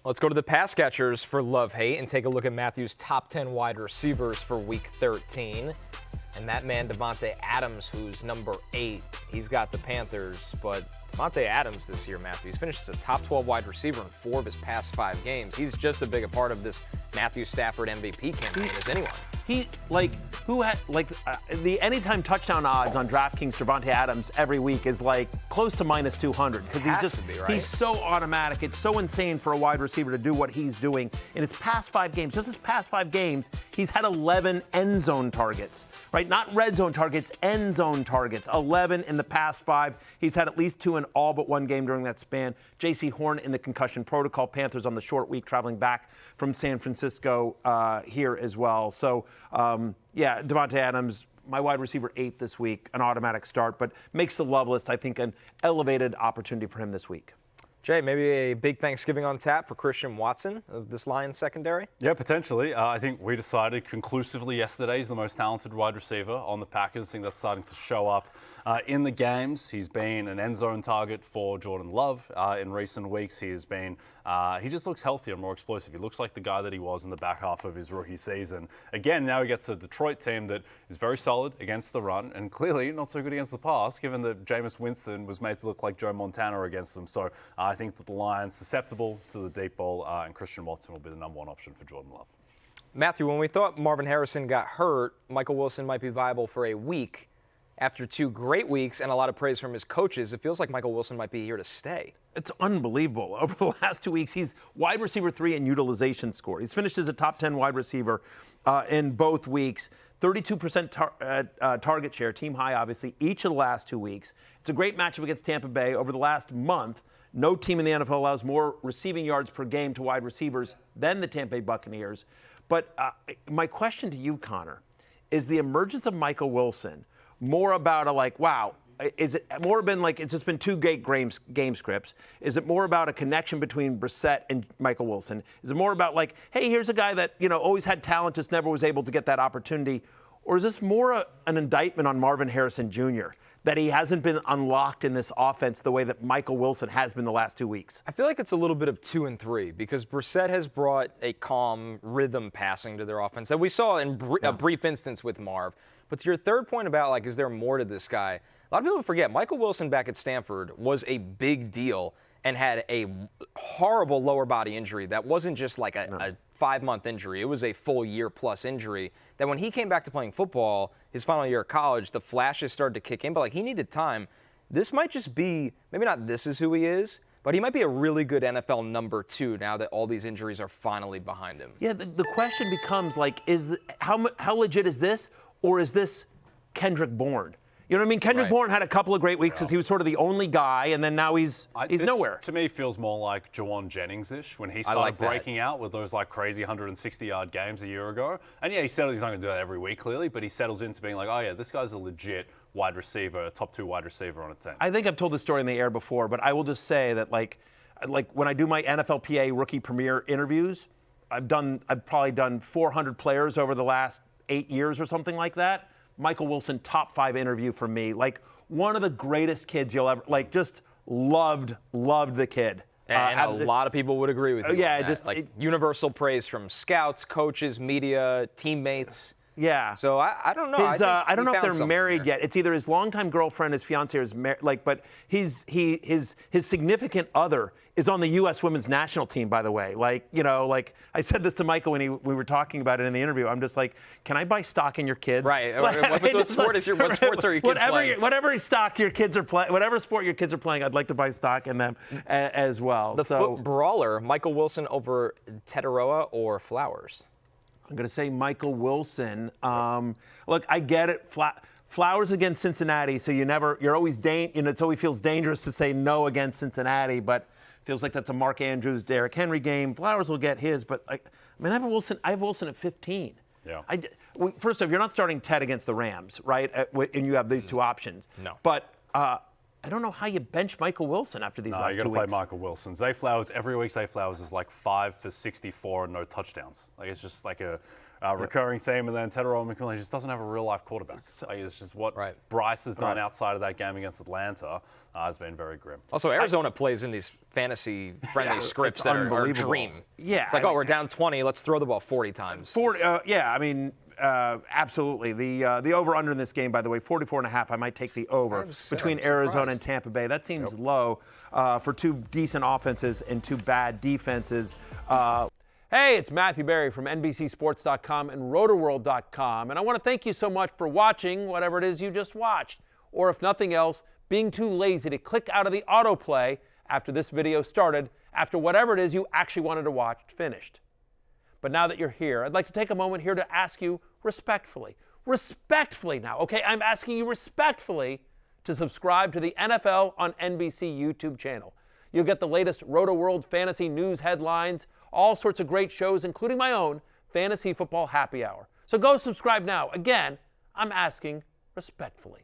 Let's go to the pass catchers for love-hate and take a look at Matthew's top 10 wide receivers for Week 13. And that man, Davante Adams, who's number 8, he's got the Panthers. But Davante Adams this year, Matthew, he's finished as a top 12 wide receiver in 4 of his past 5 games. He's just as big a part of this Matthew Stafford MVP campaign as anyone. The anytime touchdown odds on DraftKings Davante Adams every week is like close to minus 200 because he's so automatic. It's so insane for a wide receiver to do what he's doing in his past 5 games. Just his past 5 games, he's had 11 end zone targets, right? Not red zone targets, end zone targets. 11 in the past 5. He's had at least 2 in all but 1 game during that span. J.C. Horn in the concussion protocol. Panthers on the short week traveling back from San Francisco here as well. So, Davante Adams, my wide receiver 8 this week, an automatic start, but makes the love list, I think, an elevated opportunity for him this week. Jay, maybe a big Thanksgiving on tap for Christian Watson of this Lions secondary? Yeah, potentially. I think we decided conclusively yesterday he's the most talented wide receiver on the Packers. I think that's starting to show up in the games. He's been an end zone target for Jordan Love in recent weeks. He just looks healthier and more explosive. He looks like the guy that he was in the back half of his rookie season. Again, now he gets a Detroit team that is very solid against the run and clearly not so good against the pass, given that Jameis Winston was made to look like Joe Montana against them. So I think that the Lions susceptible to the deep ball, and Christian Watson will be the number 1 option for Jordan Love. Matthew, when we thought Marvin Harrison got hurt, Michael Wilson might be viable for a week. After 2 great weeks and a lot of praise from his coaches, it feels like Michael Wilson might be here to stay. It's unbelievable. Over the last 2 weeks, he's wide receiver 3 in utilization score. He's finished as a top 10 wide receiver in both weeks. 32% target share, team high, obviously, each of the last 2 weeks. It's a great matchup against Tampa Bay. Over the last month, no team in the NFL allows more receiving yards per game to wide receivers than the Tampa Bay Buccaneers. But my question to you, Connor, is the emergence of Michael Wilson more about is it more been like it's just been 2 great game scripts? Is it more about a connection between Brissett and Michael Wilson? Is it more about like, hey, here's a guy that, always had talent, just never was able to get that opportunity? Or is this more an indictment on Marvin Harrison Jr., that he hasn't been unlocked in this offense the way that Michael Wilson has been the last 2 weeks? I feel like it's a little bit of 2 and 3 because Brissett has brought a calm rhythm passing to their offense that we saw in a brief instance with Marv. But to your third point about, is there more to this guy? A lot of people forget Michael Wilson back at Stanford was a big deal and had a horrible lower body injury that wasn't just like a 5-month injury. It was a full year-plus injury that when he came back to playing football, his final year of college, the flashes started to kick in, but he needed time. This might just be, maybe not this is who he is, but he might be a really good NFL number 2 now that all these injuries are finally behind him. Yeah, the question becomes, how legit is this, or is this Kendrick Bourne? You know what I mean? Kendrick Bourne had a couple of great weeks because he was sort of the only guy, and then now he's nowhere. To me, feels more like Jawan Jennings-ish when he started breaking out with those crazy 160-yard games a year ago. And yeah, he's not going to do that every week, clearly, but he settles into being like, oh yeah, this guy's a legit wide receiver, a top 2 wide receiver on a team. I think I've told this story in the air before, but I will just say that like when I do my NFLPA rookie premier interviews, I've probably done 400 players over the last 8 years or something like that. Michael Wilson, top 5 interview for me. One of the greatest kids you'll ever, just loved the kid. And a lot of people would agree with you. Yeah, universal praise from scouts, coaches, media, teammates. Yeah. So I don't know. I don't know if they're married yet. It's either his longtime girlfriend, his fiance, or his but his significant other is on the U.S. Women's National Team, by the way. I said this to Michael when we were talking about it in the interview. I'm just like, can I buy stock in your kids? Right. What sports are your kids playing? Whatever stock your kids are playing, whatever sport your kids are playing, I'd like to buy stock in them as well. The foot brawler, Michael Wilson over Tirico or Flowers? I'm going to say Michael Wilson. Look, I get it. Flowers against Cincinnati, so you're always it always feels dangerous to say no against Cincinnati, but feels like that's a Mark Andrews, Derrick Henry game. Flowers will get his, but I have Wilson at 15. Yeah. First off, you're not starting Ted against the Rams, right? And you have these 2 options. No. But I don't know how you bench Michael Wilson after these last you got 2 to play weeks. Michael Wilson. Zay Flowers, every week Zay Flowers is like 5 for 64 and no touchdowns. Like it's just like a recurring theme. And then Tedero McMillan just doesn't have a real life quarterback. Like it's just what Bryce has done outside of that game against Atlanta has been very grim. Also, Arizona plays in these fantasy-friendly scripts that are a dream. Yeah, it's like, we're down 20, let's throw the ball 40 times. 40, I mean, absolutely. The over-under in this game, by the way, 44.5. I might take the over between Arizona and Tampa Bay. That seems low for two decent offenses and two bad defenses. Hey, it's Matthew Berry from NBCSports.com and RotorWorld.com, and I want to thank you so much for watching whatever it is you just watched, or if nothing else, being too lazy to click out of the autoplay after this video started, after whatever it is you actually wanted to watch finished. But now that you're here, I'd like to take a moment here to ask you respectfully now, okay? I'm asking you respectfully to subscribe to the NFL on NBC YouTube channel. You'll get the latest Roto-World fantasy news headlines, all sorts of great shows, including my own Fantasy Football Happy Hour. So go subscribe now. Again, I'm asking respectfully.